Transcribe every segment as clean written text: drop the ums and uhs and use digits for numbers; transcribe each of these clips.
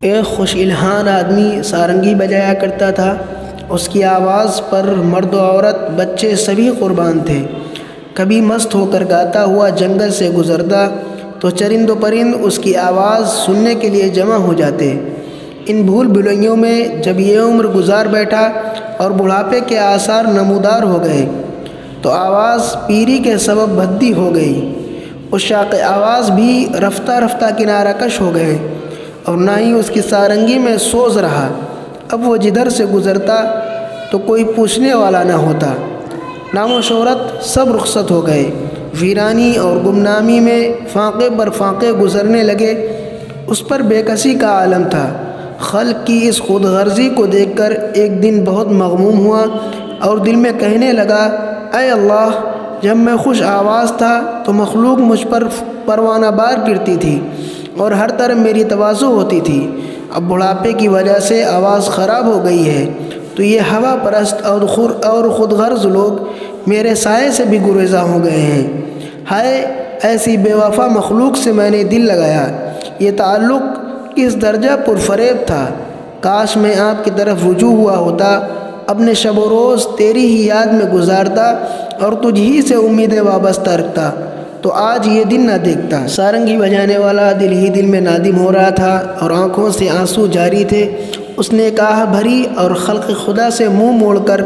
ایک خوش الحان آدمی سارنگی بجایا کرتا تھا۔ اس کی آواز پر مرد و عورت بچے سبھی قربان تھے۔ کبھی مست ہو کر گاتا ہوا جنگل سے گزرتا تو چرند و پرند اس کی آواز سننے کے لیے جمع ہو جاتے۔ ان بھول بھلائیوں میں جب یہ عمر گزار بیٹھا اور بڑھاپے کے آثار نمودار ہو گئے تو آواز پیری کے سبب بھدی ہو گئی۔ عشاق آواز بھی رفتہ رفتہ کنارہ کش ہو گئے اور نہ ہی اس کی سارنگی میں سوز رہا۔ اب وہ جدھر سے گزرتا تو کوئی پوچھنے والا نہ ہوتا۔ نام و شہرت سب رخصت ہو گئے۔ ویرانی اور گمنامی میں فاقے بر فاقے گزرنے لگے۔ اس پر بے کسی کا عالم تھا۔ خلق کی اس خود غرضی کو دیکھ کر ایک دن بہت مغموم ہوا اور دل میں کہنے لگا، اے اللہ، جب میں خوش آواز تھا تو مخلوق مجھ پر پروانہ بار گرتی تھی اور ہر طرف میری تواضع ہوتی تھی۔ اب بڑھاپے کی وجہ سے آواز خراب ہو گئی ہے تو یہ ہوا پرست اور خود غرض لوگ میرے سائے سے بھی گریزاں ہو گئے ہیں۔ ہائے، ایسی بے وفا مخلوق سے میں نے دل لگایا۔ یہ تعلق کس درجہ پرفریب تھا۔ کاش میں آپ کی طرف رجوع ہوا ہوتا، اپنے شب و روز تیری ہی یاد میں گزارتا اور تجھ ہی سے امیدیں وابستہ رکھتا تو آج یہ دن نہ دیکھتا۔ سارنگی بجانے والا دل ہی دل میں نادم ہو رہا تھا اور آنکھوں سے آنسو جاری تھے۔ اس نے کہا بھری اور خلق خدا سے منہ موڑ کر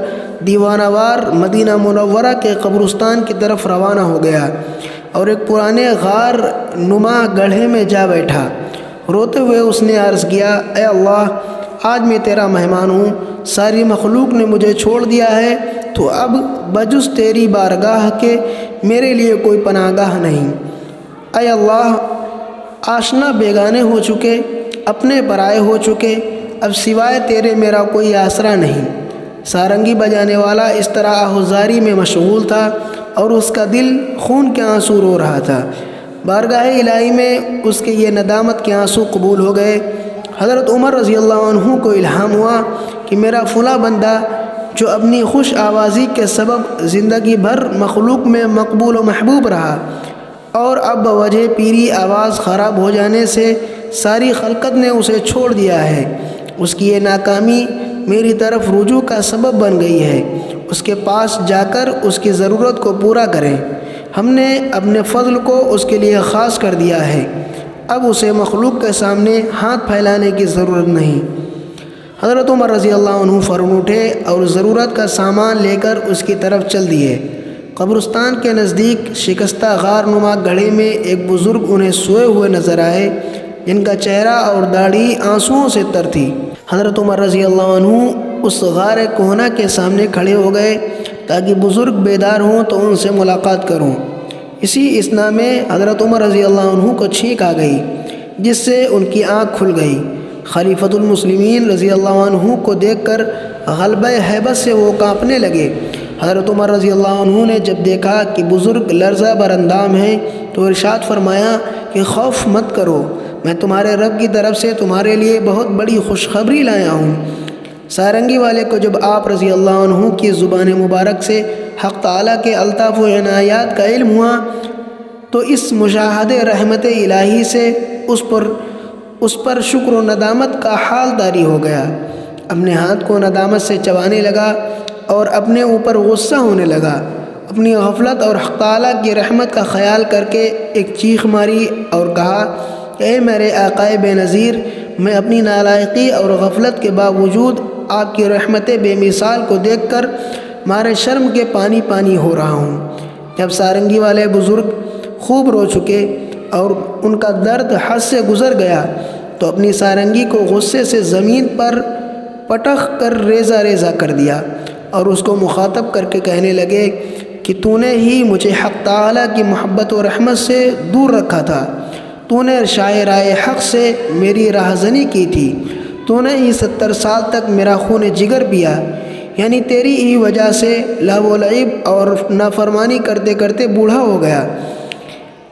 دیوانہ وار مدینہ منورہ کے قبرستان کی طرف روانہ ہو گیا اور ایک پرانے غار نما گڑھے میں جا بیٹھا۔ روتے ہوئے اس نے عرض کیا، اے اللہ، آج میں تیرا مہمان ہوں۔ ساری مخلوق نے مجھے چھوڑ دیا ہے تو اب بجز تیری بارگاہ کے میرے لیے کوئی پناہ گاہ نہیں۔ اے اللہ، آشنا بیگانے ہو چکے، اپنے پرائے ہو چکے، اب سوائے تیرے میرا کوئی آسرا نہیں۔ سارنگی بجانے والا اس طرح آہوزاری میں مشغول تھا اور اس کا دل خون کے آنسو رو رہا تھا۔ بارگاہ الہی میں اس کے یہ ندامت کے آنسو قبول ہو گئے۔ حضرت عمر رضی اللہ عنہ کو الہام ہوا کہ میرا فلاں بندہ جو اپنی خوش آوازی کے سبب زندگی بھر مخلوق میں مقبول و محبوب رہا اور اب بوجہ پیری آواز خراب ہو جانے سے ساری خلقت نے اسے چھوڑ دیا ہے، اس کی یہ ناکامی میری طرف رجوع کا سبب بن گئی ہے۔ اس کے پاس جا کر اس کی ضرورت کو پورا کریں۔ ہم نے اپنے فضل کو اس کے لیے خاص کر دیا ہے، اب اسے مخلوق کے سامنے ہاتھ پھیلانے کی ضرورت نہیں۔ حضرت عمر رضی اللہ عنہ فوراً اٹھے اور ضرورت کا سامان لے کر اس کی طرف چل دیے۔ قبرستان کے نزدیک شکستہ غار نما گڑھے میں ایک بزرگ انہیں سوئے ہوئے نظر آئے، جن کا چہرہ اور داڑھی آنسوؤں سے تر تھی۔ حضرت عمر رضی اللہ عنہ اس غار کہنہ کے سامنے کھڑے ہو گئے تاکہ بزرگ بیدار ہوں تو ان سے ملاقات کروں۔ اسی اثنا میں حضرت عمر رضی اللہ عنہ کو چھینک آ گئی جس سے ان کی آنکھ کھل گئی۔ خلیفۃ المسلمین رضی اللہ عنہ کو دیکھ کر غلبہ ہیبت سے وہ کانپنے لگے۔ حضرت عمر رضی اللہ عنہ نے جب دیکھا کہ بزرگ لرزہ بر اندام ہیں تو ارشاد فرمایا کہ خوف مت کرو، میں تمہارے رب کی طرف سے تمہارے لیے بہت بڑی خوشخبری لایا ہوں۔ سارنگی والے کو جب آپ رضی اللہ عنہ کی زبان مبارک سے حق تعالیٰ کے الطاف و عنایات کا علم ہوا تو اس مشاہدہ رحمت الہی سے اس پر شکر و ندامت کا حال طاری ہو گیا۔ اپنے ہاتھ کو ندامت سے چبانے لگا اور اپنے اوپر غصہ ہونے لگا۔ اپنی غفلت اور حق تعالیٰ کی رحمت کا خیال کر کے ایک چیخ ماری اور کہا، اے میرے آقائے بے نظیر، میں اپنی نالائقی اور غفلت کے باوجود آپ کی رحمت بے مثال کو دیکھ کر مارے شرم کے پانی پانی ہو رہا ہوں۔ جب سارنگی والے بزرگ خوب رو چکے اور ان کا درد حد سے گزر گیا تو اپنی سارنگی کو غصے سے زمین پر پٹخ کر ریزہ ریزہ کر دیا اور اس کو مخاطب کر کے کہنے لگے کہ تو نے ہی مجھے حق تعالیٰ کی محبت و رحمت سے دور رکھا تھا، تو نے شاعرائے حق سے میری راہزنی کی تھی، تو نے ہی 70 سال تک میرا خون جگر پیا، یعنی تیری ہی وجہ سے لہو و لعب اور نافرمانی کرتے کرتے بوڑھا ہو گیا۔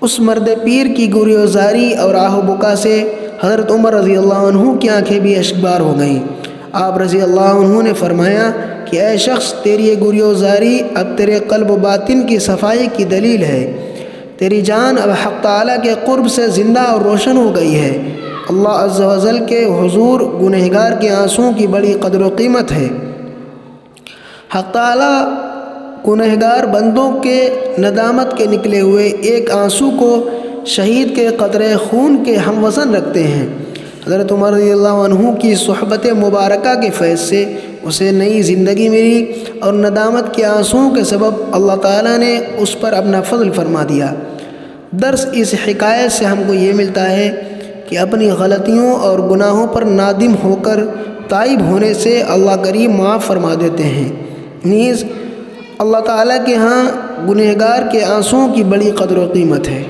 اس مرد پیر کی گریزاری اور آہ و بکا سے حضرت عمر رضی اللہ عنہ کی آنکھیں بھی اشکبار ہو گئیں۔ آپ رضی اللہ عنہ نے فرمایا کہ اے شخص، تیری یہ گریزاری اب تیرے قلب و باطن کی صفائی کی دلیل ہے۔ تیری جان اب حق تعالیٰ کے قرب سے زندہ اور روشن ہو گئی ہے۔ اللہ عز و جل کے حضور گنہگار کے آنسوؤں کی بڑی قدر و قیمت ہے۔ حق تعالیٰ گنہگار بندوں کے ندامت کے نکلے ہوئے ایک آنسو کو شہید کے قطرے خون کے ہم وزن رکھتے ہیں۔ حضرت عمر رضی اللہ عنہ کی صحبت مبارکہ کے فیض سے اسے نئی زندگی ملی اور ندامت کے آنسوؤں کے سبب اللہ تعالیٰ نے اس پر اپنا فضل فرما دیا۔ درس اس حکایت سے ہم کو یہ ملتا ہے کہ اپنی غلطیوں اور گناہوں پر نادم ہو کر تائب ہونے سے اللہ کریم معاف فرما دیتے ہیں۔ نیز اللہ تعالیٰ کے ہاں گنہگار کے آنسوؤں کی بڑی قدر و قیمت ہے۔